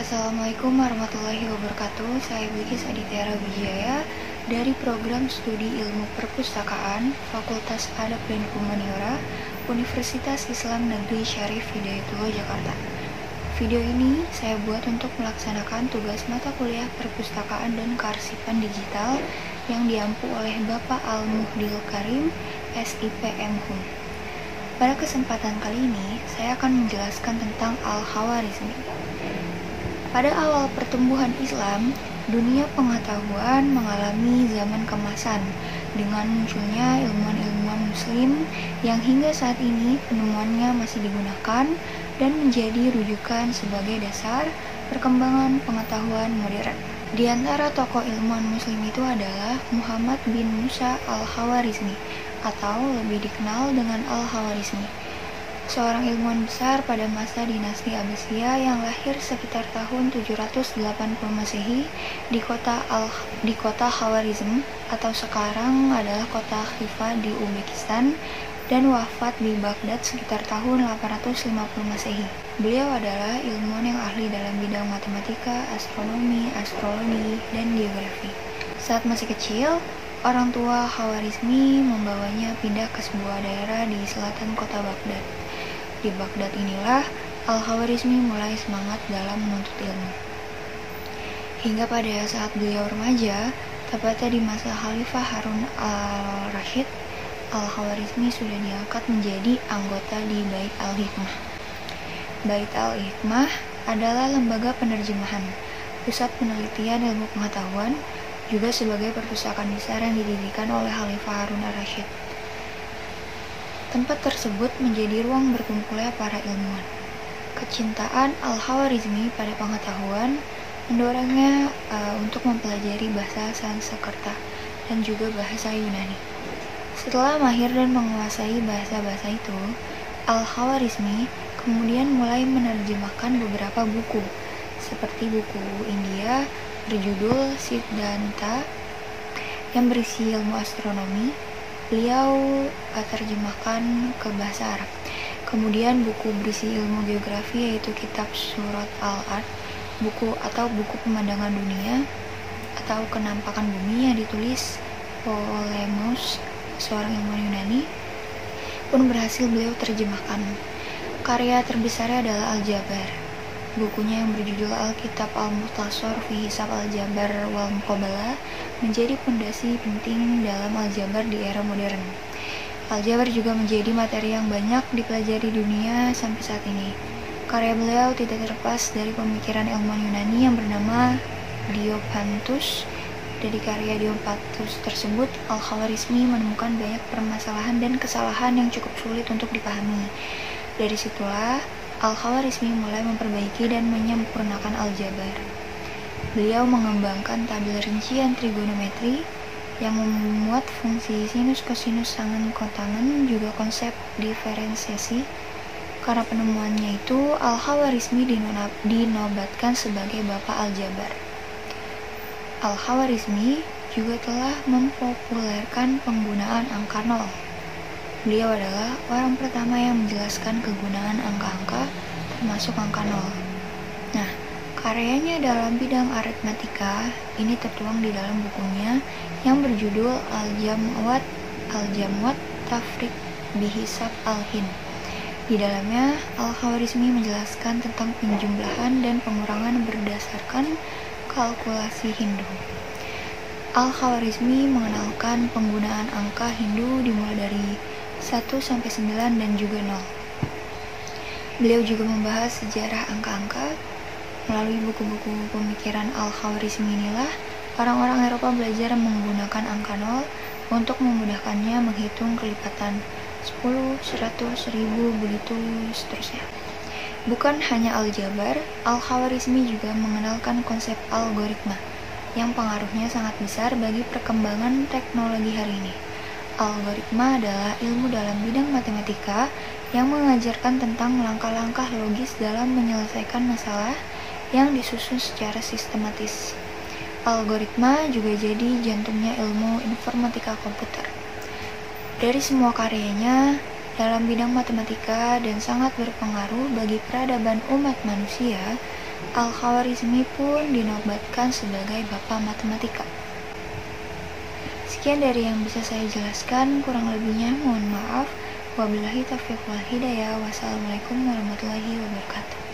Assalamualaikum warahmatullahi wabarakatuh. Saya Bilkis Aditya Wijaya dari Program Studi Ilmu Perpustakaan Fakultas Adab dan Humaniora Universitas Islam Negeri Syarif Hidayatullah Jakarta. Video ini saya buat untuk melaksanakan tugas mata kuliah Perpustakaan dan Kearsipan Digital yang diampu oleh Bapak Al-Muhdil Karim, SIP MHUN. Pada kesempatan kali ini, saya akan menjelaskan tentang Al-Khawarizmi. Pada awal pertumbuhan Islam, dunia pengetahuan mengalami zaman kemasan dengan munculnya ilmuwan-ilmuwan muslim yang hingga saat ini penemuannya masih digunakan dan menjadi rujukan sebagai dasar perkembangan pengetahuan modern. Di antara tokoh ilmuwan muslim itu adalah Muhammad bin Musa Al-Khawarizmi atau lebih dikenal dengan Al-Khawarizmi, seorang ilmuwan besar pada masa dinasti Abbasiyah yang lahir sekitar tahun 780 Masehi di kota Khawarizm atau sekarang adalah kota Khiva di Uzbekistan dan wafat di Baghdad sekitar tahun 850 Masehi. Beliau adalah ilmuwan yang ahli dalam bidang matematika, astronomi, astrologi, dan geografi. Saat masih kecil, orang tua Khawarizmi membawanya pindah ke sebuah daerah di selatan kota Baghdad. Di Baghdad inilah Al-Khawarizmi mulai semangat dalam menuntut ilmu. Hingga pada saat beliau remaja, tepatnya di masa Khalifah Harun al-Rashid, Al-Khawarizmi sudah diangkat menjadi anggota di Bait al-Hikmah. Bait al-Hikmah adalah lembaga penerjemahan, pusat penelitian ilmu pengetahuan, juga sebagai perpustakaan besar yang didirikan oleh Khalifah Harun al-Rashid. Tempat tersebut menjadi ruang berkumpulnya para ilmuwan. Kecintaan Al-Khawarizmi pada pengetahuan mendorongnya untuk mempelajari bahasa Sanskerta dan juga bahasa Yunani. Setelah mahir dan menguasai bahasa-bahasa itu, Al-Khawarizmi kemudian mulai menerjemahkan beberapa buku, seperti buku India berjudul Siddhanta yang berisi ilmu astronomi. Beliau terjemahkan ke bahasa Arab. Kemudian buku berisi ilmu geografi yaitu kitab Surat Al-Ard, buku pemandangan dunia atau kenampakan bumi yang ditulis Ptolemeus, seorang ilmuwan Yunani, pun berhasil beliau terjemahkan. Karya terbesarnya adalah Al-Jabar. Bukunya yang berjudul Al-Kitab Al-Mukhtasar fi Hisab Al-Jabar wal Muqabalah menjadi fondasi penting dalam Al-Jabar di era modern. Al-Jabar juga menjadi materi yang banyak dipelajari dunia sampai saat ini. Karya beliau tidak terlepas dari pemikiran ilmuwan Yunani yang bernama Diophantus. Dari karya Diophantus tersebut, Al-Khawarizmi menemukan banyak permasalahan dan kesalahan yang cukup sulit untuk dipahami. Dari situlah Al-Khawarizmi mulai memperbaiki dan menyempurnakan Al-Jabar. Beliau mengembangkan tabel rincian trigonometri yang memuat fungsi sinus, kosinus, tangen, kotangen, juga konsep diferensiasi. Karena penemuannya itu, Al-Khawarizmi dinobatkan sebagai Bapak Al-Jabar. Al-Khawarizmi juga telah mempopulerkan penggunaan angka 0. Beliau adalah orang pertama yang menjelaskan kegunaan angka-angka, termasuk angka 0. Nah, karyanya dalam bidang aritmatika ini tertuang di dalam bukunya yang berjudul Al-Jamwat Tafriq Bihisab Al-Hind. Di dalamnya, Al-Khawarizmi menjelaskan tentang penjumlahan dan pengurangan berdasarkan kalkulasi Hindu. Al-Khawarizmi mengenalkan penggunaan angka Hindu dimulai dari 1 sampai 9 dan juga 0. Beliau juga membahas sejarah angka-angka. Melalui buku-buku pemikiran Al-Khawarizmi inilah orang-orang Eropa belajar menggunakan angka 0 untuk memudahkannya menghitung kelipatan 10, 100, 1000, begitu seterusnya. Bukan hanya Al-Jabar, Al-Khawarizmi juga mengenalkan konsep algoritma yang pengaruhnya sangat besar bagi perkembangan teknologi hari ini. Algoritma adalah ilmu dalam bidang matematika yang mengajarkan tentang langkah-langkah logis dalam menyelesaikan masalah yang disusun secara sistematis. Algoritma juga jadi jantungnya ilmu informatika komputer. Dari semua karyanya dalam bidang matematika dan sangat berpengaruh bagi peradaban umat manusia, Al-Khwarizmi pun dinobatkan sebagai Bapak Matematika. Sekian dari yang bisa saya jelaskan, kurang lebihnya mohon maaf. Wabillahi taufiq wal hidayah. Wassalamualaikum warahmatullahi wabarakatuh.